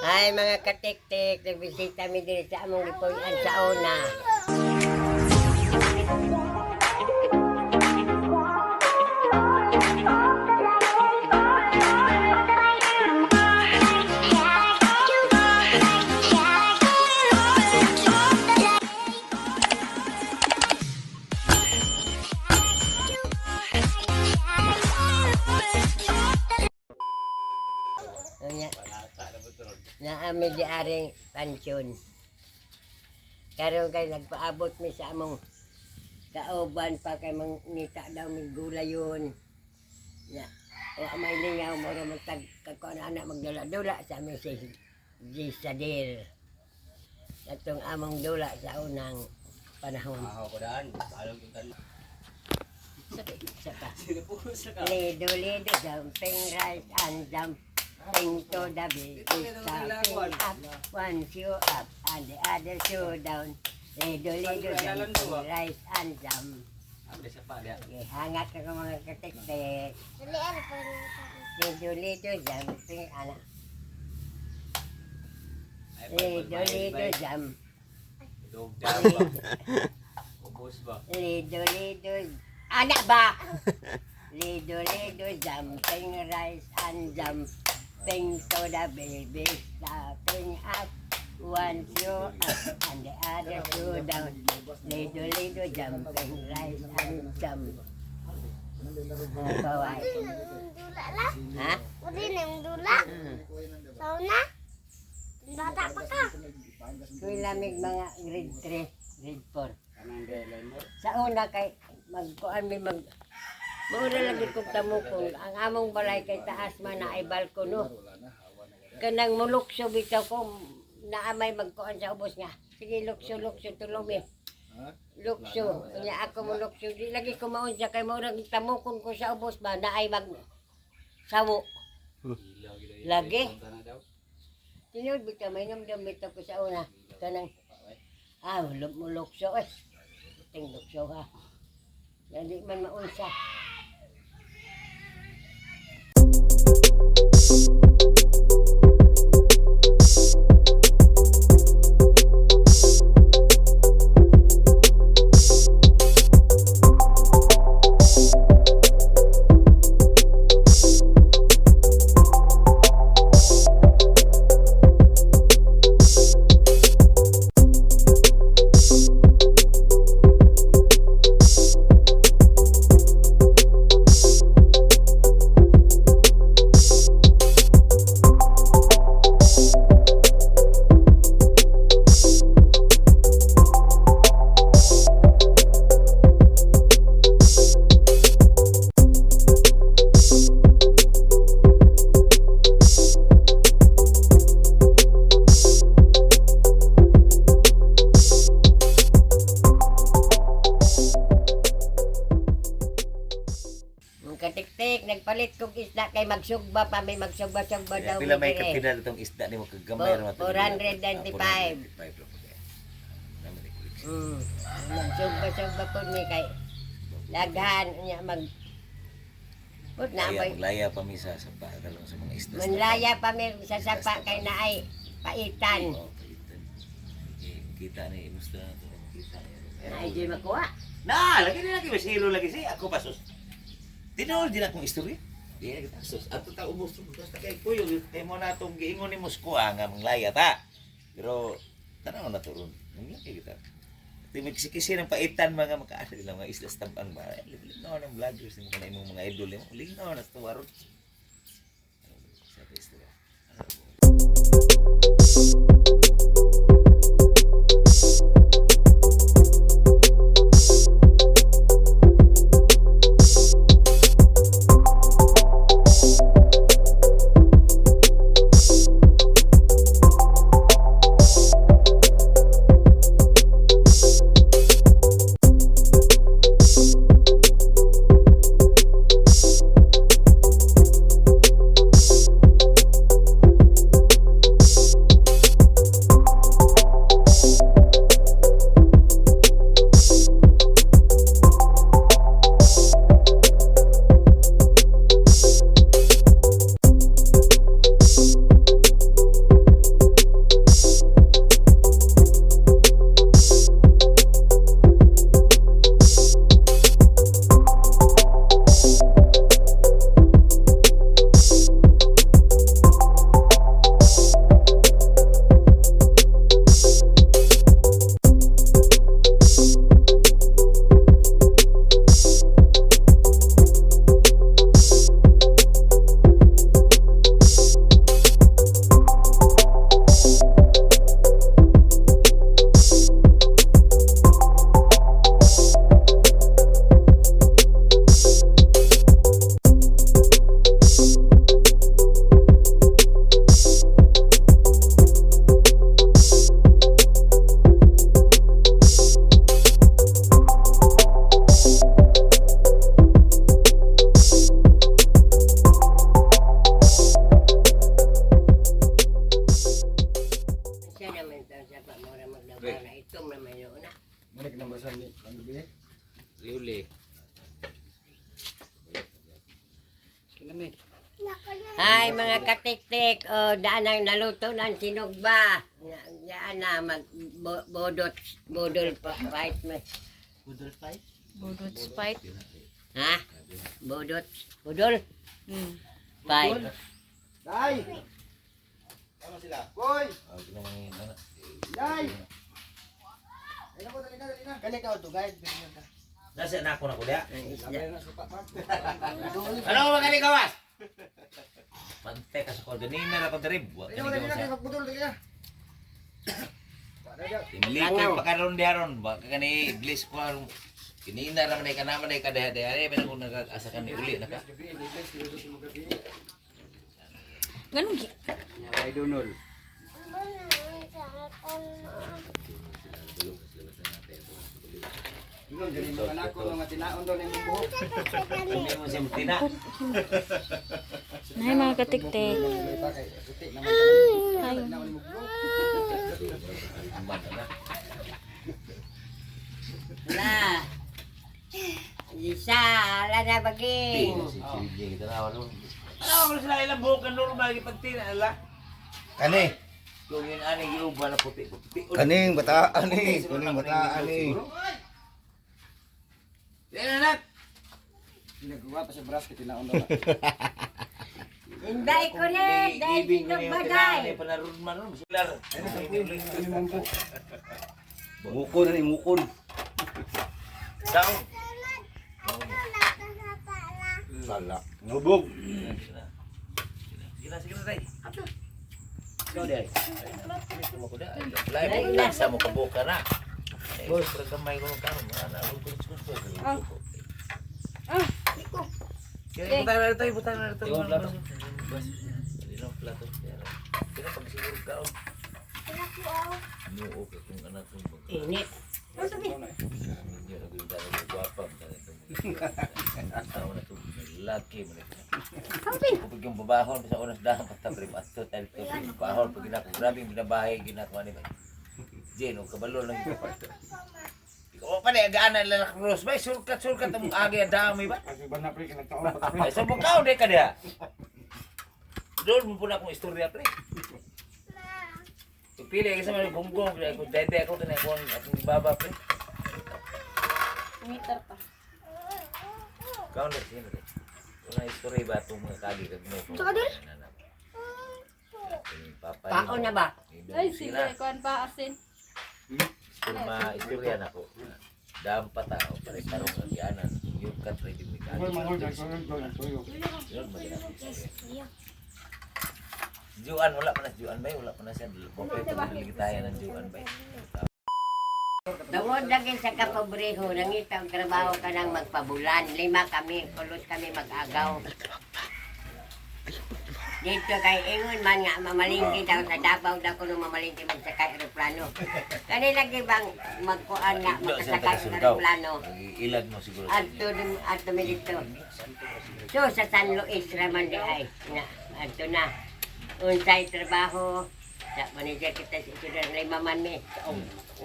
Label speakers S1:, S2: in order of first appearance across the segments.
S1: Ay mga katik-tik, nagbisita mi diri sa among lipunan sa una. Naami di aring pansyon. Karon kay nagpaabot mi sa among kauban pa kay mangita daw mi gulayon. Ya, wa may lingaw mo ra magtag kakon anak magdula-dula sa amin si Gisadir. Atong among dula sa unang panahon.
S2: Ako daan, alam ko tan.
S1: Saka.
S2: Sino po sa ka?
S1: Lido, jumping right and jumping to the beat. Jumping up, one shoe up and the other shoe down. Lido, jumping right and jump.
S2: Ada siapa dia?
S1: Okay, hangat ka mga katik-tik.
S3: Dalian po.
S1: Lido, jumping anak. Lido, jump.
S2: Dog down ba? Ubos ba?
S1: Lido, anak ba? Lido, jumping rise and jumping to the baby, stopping up, one shoe up and the other shoe down. Lido, jumping rise and jump. Baway.
S3: Dula lang.
S1: Ha?
S3: Pwede na yung dula. Sauna. Bata pa ka.
S1: Kuy lamig mga grade 3, grade 4. Sa una kay magkuan mi mauna lagi kog tamukon. Ang among balay kay taas man na ay balkono. Kanang mulukso bitaw ko naamay magkuan sa ubos nga. Sige lukso tulumi. Lukso. Nya ako mulukso di lagi ko maunsa kay murag tamukon ko sa ubos ba na ay mag sawo. Lagi. Tinod bitaw may namdam bitaw ko sa una. Kanang mulukso eh. Ting lukso ha. Hindi man maunsa. Katik-tik, nagpalit kong isda kay magsugba pa, may magsugba-sugba daw.
S4: Pila may kapila itong isda ni mo kagamay ra
S1: 495. Magsugba-sugba po ni kay laghan niya mag put na may
S4: Laya pa mi sa sapa dalong sa mga isda.
S1: manlaya pa mi sa sapa kay naay paitan.
S4: Oh, paitan. Kita ni musta na to. Kita.
S1: Ay di makuha.
S4: Na, lagi masilo lagi si ako pasos. Tinol din akong istorya. Di na kita sus. Ato ta ubos basta kay kuyo mo na tong giingon ni Moskwa nga manglaya ta. Pero tanaw na to ron. Nangyay kita. Timiksikisi ng paitan mga makaasa nila mga islas tampang ba. Linaw ng vloggers mo kana imong mga idol mo. Linaw na to aron. Sa istorya.
S1: gutom naman yun na.
S5: Balik na basan ni ang gabi.
S2: Liuli.
S5: Kinamit.
S1: Ay, mga katik-tik, o daan ang naluto ng sinugba. Yan na, bodol pa, fight mo.
S2: Budol pa
S6: Budot spite.
S1: Ha? Bodol? Fight.
S5: Dai.
S4: Ano sila?
S5: Boy.
S4: Oh, ginamang ano.
S5: Dai. Ay nako dali na. Kani ka to guide binigyan ka.
S4: Nasa na ako na kuya.
S1: Ang isda.
S5: Sabi na supa pa.
S4: Ano ko magaling gawas? Pante ka sa koordinina na ko drib.
S5: Ay nako dali na kay magbudol dali na.
S4: Imlikoy pa karon diharon ba kani iblis ko aron kinina ra man ka naman ay kada-daya ben ko nag-asa kan ni uli naka.
S6: Ganun gi.
S5: Ay dunol. Ingon dali mo anak ko mga tinaon do ni mo buhok.
S4: Hindi mo siya mutina.
S6: Nay mga katiktik.
S5: May pa kay puti naman
S6: Ay.
S5: tinaon ni mo buhok.
S4: Amban na.
S1: Wala. Isa, wala na baging.
S4: Si CJ kita na ano. Ano sila ilang buhok kan normal gipagtina ala. Kani. Kung yun ani giuban na puti.
S5: Kaning bataan ni, kuning bataan ni.
S4: Yan anak.
S5: Ginagawa pa sa brass kay tinaon do.
S1: Hinday ko rin, dahil sinong bagay.
S4: Panaron man ron silar.
S5: Mukon na ni mukon.
S4: Daon.
S5: Sala. Ngubog.
S4: Sige na tay. Ikaw dai. Mo ko dai. Lain na sa mo kabuka na. Bos, kamay ko kan ana ko ko. Kaya butan na tayo. Yung plato. Bas. Yung plato. Kaya pag siguro ka. Ano okay kung anak mo.
S1: Init.
S4: Hindi na ganda ng guwapa. Tao na ito. Laki mo na ito. Kapag yung babahon sa unang dahang patabrim at ito tayo ito. Babahon pag ginagawa. Grabing binabahay ginagawa ni ba. Jen, o kabalo lang ito. Ikaw pa na, agaan na lalak Rose ba? Surkat ang agi dami ba?
S5: Kasi ba na pre kinagtaon pa
S4: Ay, sa bukaw de ka diha. Doon mo po na akong istorya pre. Pili kasi man gonggong ko dede ako kanay ko akong ibaba pre.
S6: Meter pa.
S4: Kau na sino pre. Una istorya ba itong mga kagi kag mo.
S1: Pao na ba?
S6: Ay, sige, kuan pa asin.
S4: Istorya na ko. Dam pa tao pare tarong ang yanan. Yung kat ready mi kagi. Yun magina. Juan wala pa na Juan bay wala pa na siya. Kompleto ligitayan ng Juan bay.
S1: Tungod lagi sa kapabreho, nangita ang trabaho ka ng magpabulan. 5 kami, kulot kami mag-agaw. Dito kay Ingon man nga, mamalingki daw sa Davao daw ko nung mamalingki magsakay aeroplano. Kani lagi bang magkuan nga, magsakay aeroplano.
S4: Ilag mo siguro.
S1: Adto mi dito. So sa San Luis raman di ay, adto na. Unsay trabaho, sa manager kita sa Isidro, 5 man mi.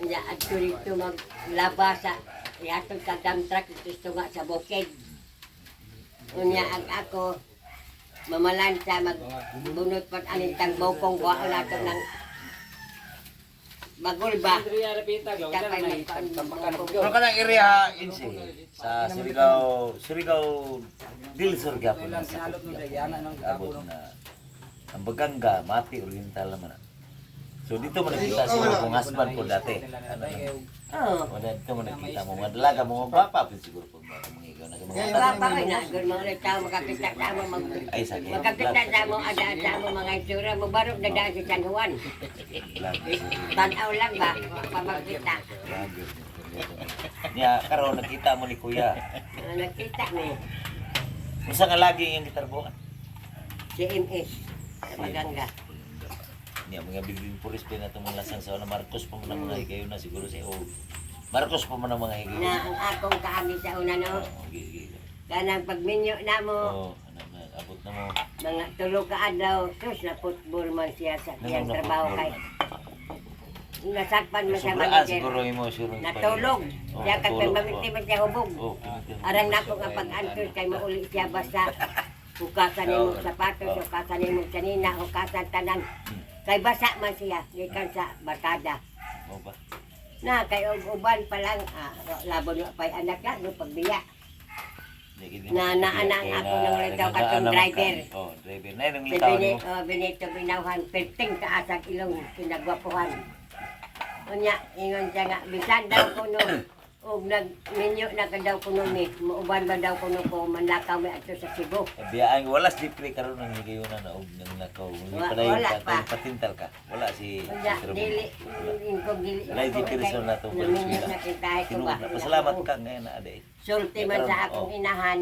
S1: Nya adto dito maglaba sa yatong kagam truck dito nga sa bukid. Unya ako mamalansa magbunot pat aning tangbokong kuha nato ng magulba. Tapay
S4: Ano ka ng area insi sa Surigao Dilsur gapon na sa abot na ang Baganga, Mati, Oriental naman. So dito mo nakita siguro kung husband ko dati.
S1: Oo.
S4: O dito mo nakita mo mga dalaga mo mga bapa siguro pag mga ikaw na mga
S1: Bapa kay na gur mga tao makakita sa mo
S4: ay sakit.
S1: makakita sa mo ada sa mo mga itsura mo barok na daan sa San Juan. Tanaw lang ba pamagkita.
S4: Niya karon nakita mo ni Kuya.
S1: Nakita ni
S4: Usa nga lagi yung gitarbuan.
S1: si MS sa Maganga.
S4: Niya mga biging puris pa na itong lasang sa Marcos pa mo na mga higayon na siguro siya. O Marcos pa mo na mga higayon.
S1: Na ang akong kaami sa una no. Kanang pagminyo na mo
S4: Oo, abot na mo.
S1: mga tulo ka adlaw sus na football man siya sa iyang trabaho kay nasakpan mo sa
S4: Sobraan
S1: manager.
S4: siguro imo sure.
S1: Natulog. Siya kag mamiti man siya hubog.
S4: Oh,
S1: Arang nako nga pag-antos kay mauli siya basta hukasan nimo sapatos, hukasan nimo kanina, hukasan tanan. Kay basa man siya gikan sa barkada.
S4: Mo ba?
S1: Na kay uban pa lang labo na pay anak lang no pagbiya. Na naanak ako ng retaw katong driver.
S4: Oh, driver. Na nang litaw
S1: Si
S4: nimo.
S1: Benito Binauhan, 15 kaasag ilong pinagwapuhan. Unya, ingon siya nga, bisan daw kuno, o nag-minyo na ka daw kuno ni, mauban ba daw kuno ko, manlakaw may ato sa Cebu.
S4: Biyaan wala si pre karon nang higayunan na og nang nakaw. Hindi pa
S1: Wala
S4: dahil
S1: pa.
S4: patintal ka. Wala si
S1: Unya, dili, ingkong dili.
S4: Wala di person na to.
S1: Naminyo na kita ko ba.
S4: Pasalamat ka ngayon na ade.
S1: Sulti man sa akong inahan.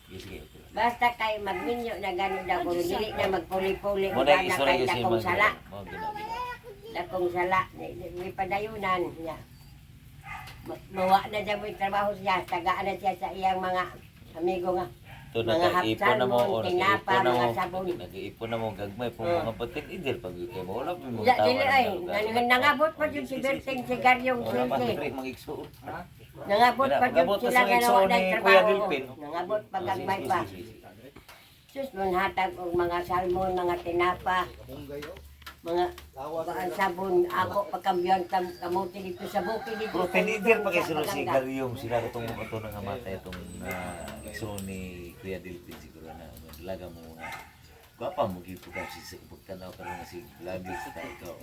S4: Sige.
S1: Basta kay magminyo na gano'n daw kuno, dili na magpuli-puli,
S4: Mo
S1: wala
S4: na
S1: na
S4: istorya
S1: kay
S4: kasi
S1: dakong sala.
S4: Mo ginagawa.
S1: Dakong sala, may padayunan niya. Mawa na dyan mo yung trabaho siya, tagaan na siya sa iyang mga amigo nga.
S4: To
S1: Mga
S4: nag-iipon na mo
S1: hapsalmon,
S4: o
S1: tinapa,
S4: nag-iipon na mo.
S1: mga sabon.
S4: Nag-iipon na mo gagmay po
S1: Oh.
S4: mga patin idil pag kay mo wala pa mo
S1: Ya, dili ay, nangabot pa yun si Berting sigaryong
S4: Wala pa
S1: silti.
S4: pre magigsuot.
S1: Nangabot pa yun
S4: Nangabot pa
S1: sila
S4: sa
S1: nga
S4: igsoon
S1: nawa na
S4: ni Kuya
S1: trabaho.
S4: Dilpin.
S1: Nangabot pa gagmay pa. Sus, manhatag og mga salmon, mga tinapa, mga baan sabon, ako pagkambyon kamuti dito sa bukid dito.
S4: Pero tinidir pa kay
S1: sa
S4: si
S1: Palangga.
S4: Garyong sila itong ito na ngamatay itong igsoon ni Kuya Dilpin siguro na dalaga mo nga. Gwapa mo gito ka si pagtanaw karon nga si Lagi sa ikaw.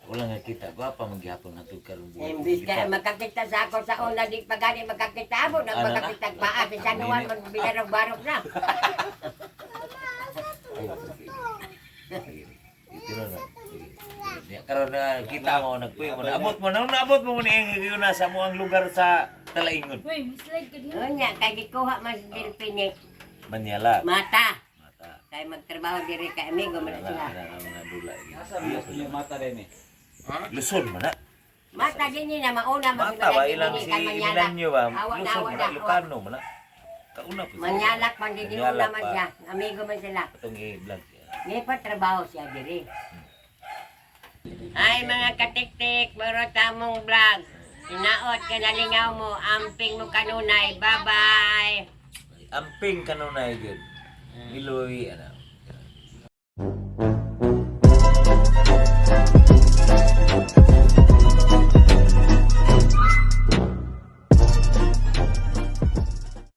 S4: Wala nga kita, gwapa mo gihapon hatod karon buhay.
S1: Imbis ka makakita sa ako sa una, di pa gani makakita mo, nang
S4: Ano na?
S1: makakita pa, at sa nuwan, binarog-barog na.
S4: Ito na. Karon na kita mo nagpuyo mo naabot mo naabot mo ni ang nasa mo ang lugar sa Talaingon.
S6: Uy, mislike ka din.
S1: Yun nga, kay gikuha mas Dilpini,
S4: Manyala.
S1: mata.
S4: Mata.
S1: Kay magtrabaho diri kay amigo man sila.
S4: Ang mga dula.
S2: Yung mata rin eh.
S1: Ha?
S4: Luzon man na.
S1: Mata din ni na mauna
S4: Mata ba ilang
S1: Dilpini
S4: si
S1: kay Manyalak.
S4: Milanyo ba?
S1: Awa na,
S4: Luzon
S1: awa
S4: man
S1: na.
S4: na Ilocano man na. Kauna po.
S1: Manyalak man di una
S4: Manyalak
S1: man
S4: pa.
S1: siya. Amigo man sila.
S4: Itong i-vlog.
S1: May pa trabaho siya diri. Ay mga katiktik, maro tamong vlog. Inaot ka nalingaw mo, amping mo kanunay. Bye-bye.
S4: Amping kanunay gyud. Iloy ana.